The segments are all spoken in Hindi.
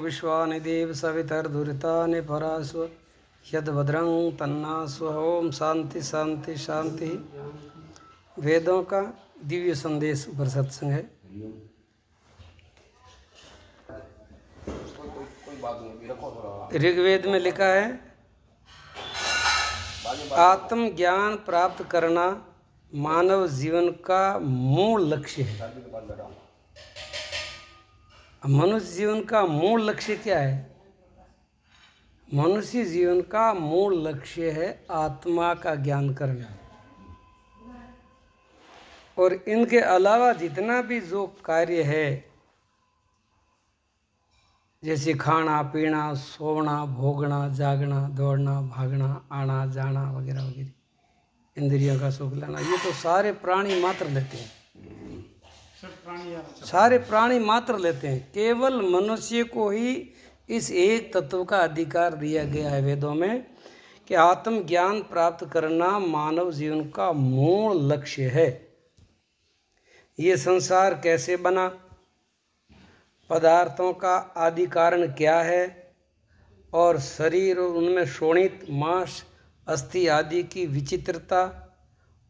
विश्वानि देव सवितर्दुरितानि परास्व यद्भद्रं तन्नास्व। ओम शांति शांति शांति। वेदों का दिव्य संदेश पर सत्संग है। ऋग्वेद में लिखा है, आत्मज्ञान प्राप्त करना मानव जीवन का मूल लक्ष्य है। मनुष्य जीवन का मूल लक्ष्य क्या है? मनुष्य जीवन का मूल लक्ष्य है आत्मा का ज्ञान करना। और इनके अलावा जितना भी जो कार्य है, जैसे खाना पीना, सोना, भोगना, जागना, दौड़ना, भागना, आना जाना वगैरह वगैरह, इंद्रियों का सुख लेना, ये तो सारे प्राणी मात्र लेते हैं। सारे प्राणी मात्र लेते हैं। केवल मनुष्य को ही इस एक तत्व का अधिकार दिया गया है वेदों में कि आत्मज्ञान प्राप्त करना मानव जीवन का मूल लक्ष्य है। ये संसार कैसे बना, पदार्थों का आदि कारण क्या है, और शरीर और उनमें शोणित मांस अस्थि आदि की विचित्रता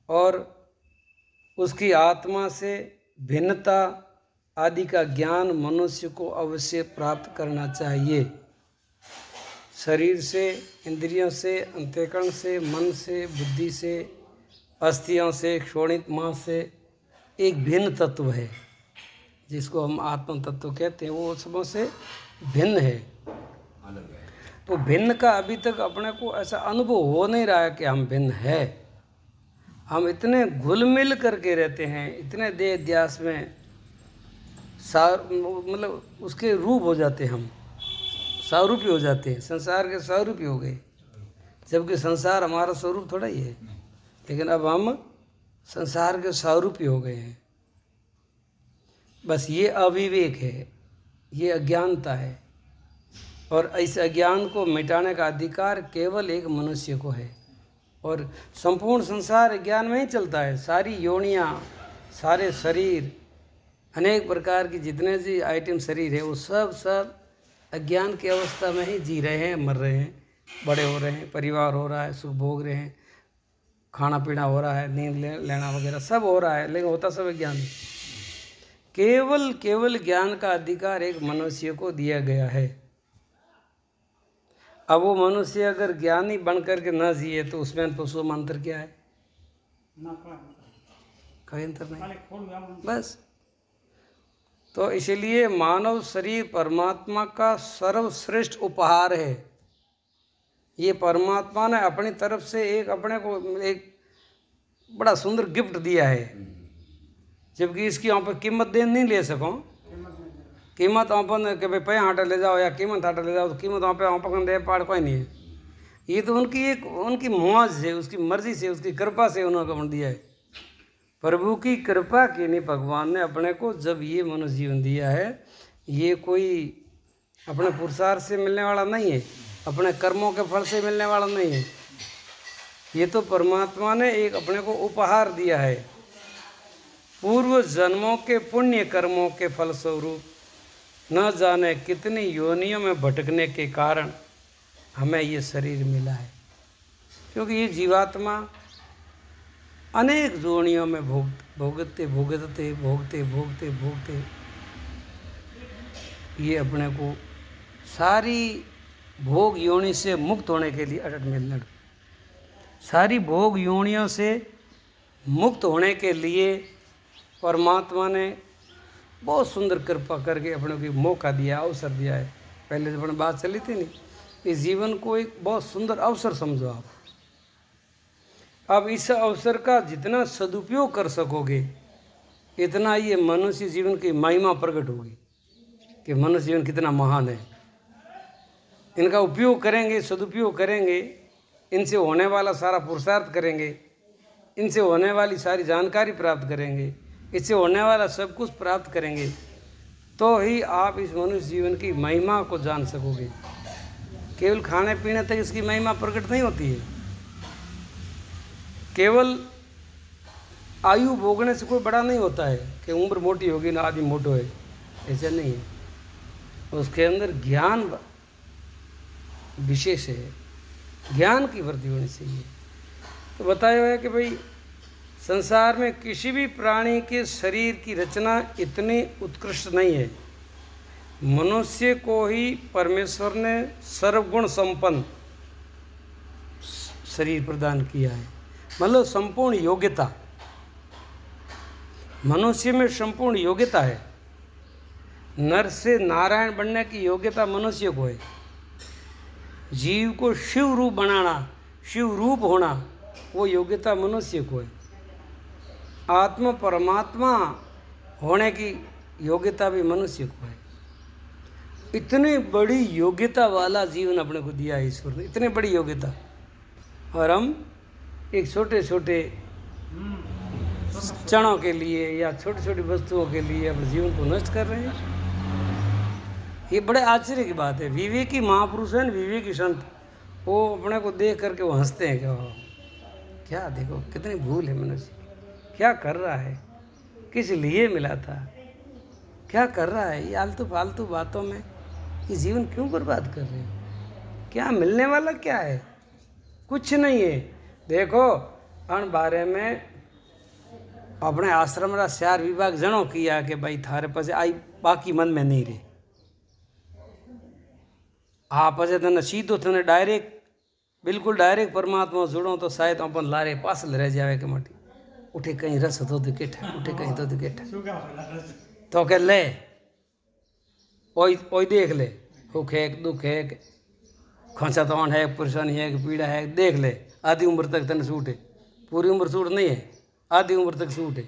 और उसकी आत्मा से भिन्नता आदि का ज्ञान मनुष्य को अवश्य प्राप्त करना चाहिए। शरीर से, इंद्रियों से, अंतःकरण से, मन से, बुद्धि से, अस्थियों से, क्षोणित मांस से एक भिन्न तत्व है जिसको हम आत्म तत्व कहते हैं। वो सबों से भिन्न है। तो भिन्न का अभी तक अपने को ऐसा अनुभव हो नहीं रहा है कि हम भिन्न है। हम इतने घुल मिल करके रहते हैं, इतने देह ध्यास में मतलब उसके रूप हो जाते हैं, हम स्वरूपी हो जाते हैं, संसार के स्वरूपी हो गए, जबकि संसार हमारा स्वरूप थोड़ा ही है। लेकिन अब हम संसार के स्वरूपी हो गए हैं। बस ये अविवेक है, ये अज्ञानता है, और इस अज्ञान को मिटाने का अधिकार केवल एक मनुष्य को है। और संपूर्ण संसार ज्ञान में ही चलता है। सारी योनियाँ, सारे शरीर, अनेक प्रकार की जितने भी आइटम शरीर है, वो सब अज्ञान की अवस्था में ही जी रहे हैं, मर रहे हैं, बड़े हो रहे हैं, परिवार हो रहा है, सुख भोग रहे हैं, खाना पीना हो रहा है, नींद लेना वगैरह सब हो रहा है, लेकिन होता सब ज्ञान है। केवल ज्ञान का अधिकार एक मनुष्य को दिया गया है। अब वो मनुष्य अगर ज्ञानी बन करके न जिए तो उसमें पशु में अंतर क्या है? कोई अंतर नहीं। बस तो इसलिए मानव शरीर परमात्मा का सर्वश्रेष्ठ उपहार है। ये परमात्मा ने अपनी तरफ से अपने को एक बड़ा सुंदर गिफ्ट दिया है, जबकि इसकी वहाँ पर कीमत दे नहीं ले सको। कीमत वहाँ पर कि भाई पैसा हाटा ले जाओ या कीमत हाटा ले जाओ, तो कीमत वहाँ पर दे पाड़ कोई नहीं है। ये तो उनकी मुआज से, उसकी मर्जी से, उसकी कृपा से उन्होंने दिया है। प्रभु की कृपा की नहीं, भगवान ने अपने को जब ये मनुष्य जीवन दिया है, ये कोई अपने पुरुषार्थ से मिलने वाला नहीं है, अपने कर्मों के फल से मिलने वाला नहीं है। ये तो परमात्मा ने एक अपने को उपहार दिया है। पूर्व जन्मों के पुण्य कर्मों के फलस्वरूप न जाने कितनी योनियों में भटकने के कारण हमें ये शरीर मिला है। क्योंकि ये जीवात्मा अनेक योनियों में भोगते ये अपने को सारी भोग योनि से मुक्त होने के लिए अटट मिलने, सारी भोग योनियों से मुक्त होने के लिए परमात्मा ने बहुत सुंदर कृपा करके अपने को मौका दिया, अवसर दिया है। पहले जब अपने बात चली थी नहीं, इस जीवन को एक बहुत सुंदर अवसर समझो आप। अब इस अवसर का जितना सदुपयोग कर सकोगे, इतना ये मनुष्य जीवन की महिमा प्रकट होगी कि मनुष्य जीवन कितना महान है। इनका उपयोग करेंगे, सदुपयोग करेंगे, इनसे होने वाला सारा पुरुषार्थ करेंगे, इनसे होने वाली सारी जानकारी प्राप्त करेंगे, इससे होने वाला सब कुछ प्राप्त करेंगे, तो ही आप इस मनुष्य जीवन की महिमा को जान सकोगे। केवल खाने पीने तक इसकी महिमा प्रकट नहीं होती है। केवल आयु भोगने से कोई बड़ा नहीं होता है कि उम्र मोटी होगी ना आदमी मोटो है, ऐसा नहीं है। उसके अंदर ज्ञान विशेष है, ज्ञान की वृद्धि होनी चाहिए। तो बताया है कि भाई संसार में किसी भी प्राणी के शरीर की रचना इतनी उत्कृष्ट नहीं है। मनुष्य को ही परमेश्वर ने सर्वगुण संपन्न शरीर प्रदान किया है, मतलब संपूर्ण योग्यता। मनुष्य में संपूर्ण योग्यता है। नर से नारायण बनने की योग्यता मनुष्य को है। जीव को शिव रूप बनाना, शिव रूप होना, वो योग्यता मनुष्य को है। आत्मा परमात्मा होने की योग्यता भी मनुष्य को है। इतनी बड़ी योग्यता वाला जीवन अपने को दिया है ईश्वर ने, इतनी बड़ी योग्यता, और हम एक छोटे छोटे क्षणों के लिए या छोटी छोटी वस्तुओं के लिए अपने जीवन को नष्ट कर रहे हैं। ये बड़े आश्चर्य की बात है। विवेकी महापुरुष है, विवेकी संत, वो अपने को देख करके वो हंसते हैं कि क्या देखो कितनी भूल है मनुष्य, क्या कर रहा है, किस लिए मिला था, क्या कर रहा है, ये आलतू फालतू बातों में ये जीवन क्यों बर्बाद कर रहे हैं, क्या मिलने वाला क्या है, कुछ नहीं है। देखो अन बारे में अपने आश्रम रा 4 विभाग जनो किया कि भाई थारे पास आई, बाकी मन में नहीं रहे। आप तने सीधो थने डायरेक्ट बिल्कुल डायरेक्ट परमात्मा जुड़ो तो शायद अपन लारे पासल रह जावे के माटी उठे कहीं रस तो केठा, उठे कहीं तो केठा, तो के ले ओई देख ले, सुख है दुख है, खोसा तौन है, परेशानी है, पीड़ा है, देख ले। आधी उम्र तक तने सूट है, पूरी उम्र सूट नहीं है, आधी उम्र तक सूट है,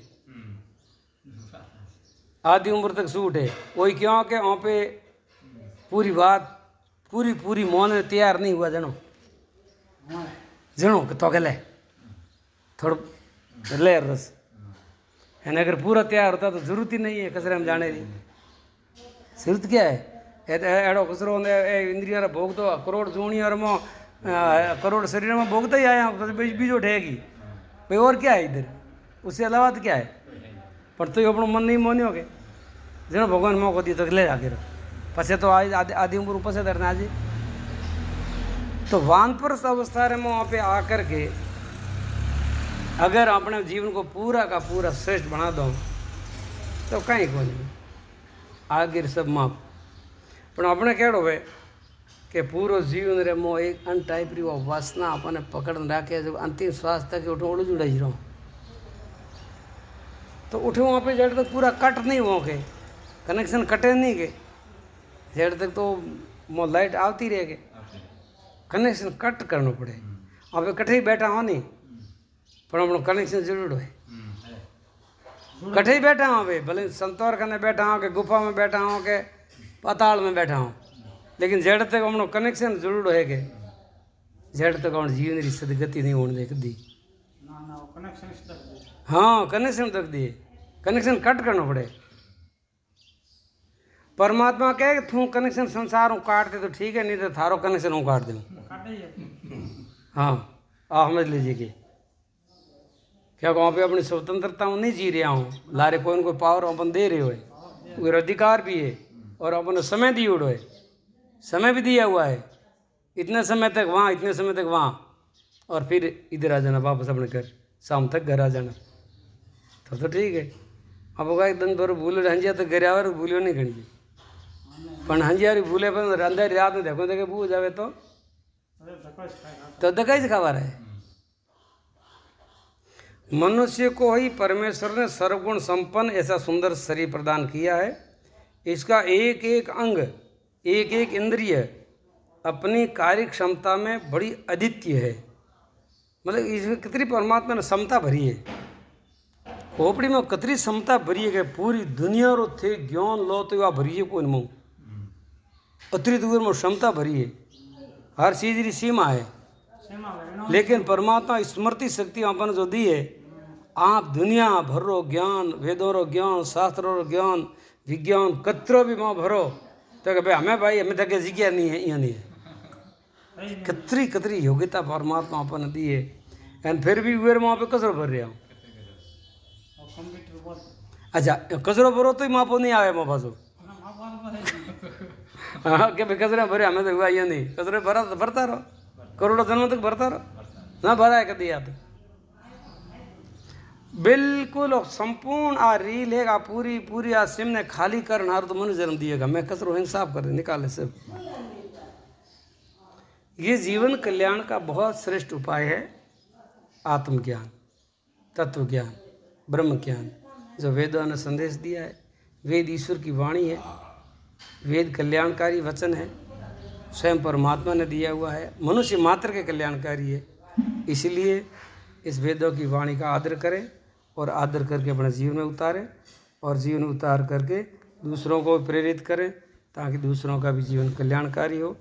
आधी उम्र तक सूट है। वही क्यों कि वहाँ पे पूरी बात पूरी मौन में तैयार नहीं हुआ जनो कि तो के ले थोड़ा ले रस है ना। अगर पूरा तैयार होता तो जरूरत ही नहीं है कसरे हम जाने की जरूरत क्या है। एड़ो कसरो इंद्रिया भोग तो करोड़ जूणी और मो करोड़ शरीर में भोगता ही आया, बीजो ठेगी भाई, और क्या है इधर, उससे अलावा तो क्या है। पर तो अपनो मन नहीं मोन्यो के जो भगवान मौको दिए तो ले आगे रहो, पछे तो आधी उम्र ऊपर से धरना जी। तो वानप्रस्थ अवस्था में वहाँ पे आकर के अगर अपने जीवन को पूरा का पूरा श्रेष्ठ बना दो तो कहीं को नहीं, आगे सब माप। पर अपने कहो भाई कि पूरो जीवन रे मो एक अन टाइप री वो वासना अपने पकड़ रखे, जब अंतिम श्वास तक उठो उड़ जुड़ाई रहो तो उठे वहाँ पे जड़ तक पूरा कट नहीं हो के कनेक्शन कटे नहीं के, जड़ तक तो मो लाइट आती रहे के कनेक्शन कट करना पड़े। वहाँ पे कटे ही बैठा हो नहीं पर अपना कनेक्शन जरूर है, कटे ही बैठा हो भाई, भले संतोर खाने बैठा हो के गुफा में बैठा हो के पाताल में बैठा हो, लेकिन जड़ तक अपना कनेक्शन जरूर है के जड़ तक अपने जीवन की सदगति नहीं होने देखती। हाँ कनेक्शन तक दिए, कनेक्शन कट करना पड़े। परमात्मा कहे कि तू कनेक्शन संसार काट दे तो ठीक है, नहीं तो थारो कनेक्शन हूँ काट दूँ। हाँ आ समझ लीजिए कि क्या वहाँ पे अपनी स्वतंत्रता नहीं जी रहा हूँ, लारे कोई न कोई पावर अपन दे रहे हो, कोई अधिकार भी है और अपन समय दिए उड़ो है, समय भी दिया हुआ है, इतने समय तक वहाँ इतने समय तक वहाँ, और फिर इधर आ जाना वापस अपने घर, शाम तक घर आ जाना तो ठीक है। अब एक दिन पर भूलो हंजिया तो घर आवे भूलो नहीं घड़ी पण हंजिया भूले पर अंधेरी रात में देखो देखे बूझ जावे तो धक्का ही खावा रहे। मनुष्य को ही परमेश्वर ने सर्वगुण संपन्न ऐसा सुंदर शरीर प्रदान किया है। इसका एक एक अंग एक एक इंद्रिय अपनी कार्य क्षमता में बड़ी अद्वितीय है, मतलब इसमें कितनी परमात्मा ने क्षमता भरी है, खोपड़ी में कितनी क्षमता भरी है कि पूरी दुनिया रो थे ज्ञान लो तो वह भरी है कोई मुँह अतिरिक्त में क्षमता भरी है, हर चीज़ की सीमा है। लेकिन परमात्मा स्मृति शक्ति अपन जो दी है, आप दुनिया भर रो ज्ञान, वेदों रो ज्ञान, शास्त्रों रो ज्ञान, विज्ञान कतरो भी माँ भरो तो भाई हमें तक जिज्ञा नहीं है, यहाँ नहीं है। कतरी कतरी योग्यता परमात्मा अपन दी है, एंड फिर भी वे वहाँ पे कसरो भर रहा हूँ। अच्छा कसरो भरो तो ही मापो नहीं आवे माँ पासो हाँ के भाई कचरे भरे हमें तो हुआ ये नहीं, कचरे भरा तो भरता रहो, करोड़ों जन्म तक भरता रहो, ना भरा है कभी याद बिल्कुल संपूर्ण आ रील है, पूरी पूरी आ सिम ने खाली कर हार तो मनु जन्म दिएगा, मैं कचरो हिंग साफ कर निकाले सब। ये जीवन कल्याण का बहुत श्रेष्ठ उपाय है आत्मज्ञान, तत्व ज्ञान, ब्रह्म ज्ञान, जो वेदों ने संदेश दिया है। वेद ईश्वर की वाणी है, वेद कल्याणकारी वचन है, स्वयं परमात्मा ने दिया हुआ है, मनुष्य मात्र के कल्याणकारी है। इसलिए इस वेदों की वाणी का आदर करें और आदर करके अपने जीवन में उतारें, और जीवन में उतार करके दूसरों को प्रेरित करें ताकि दूसरों का भी जीवन कल्याणकारी हो।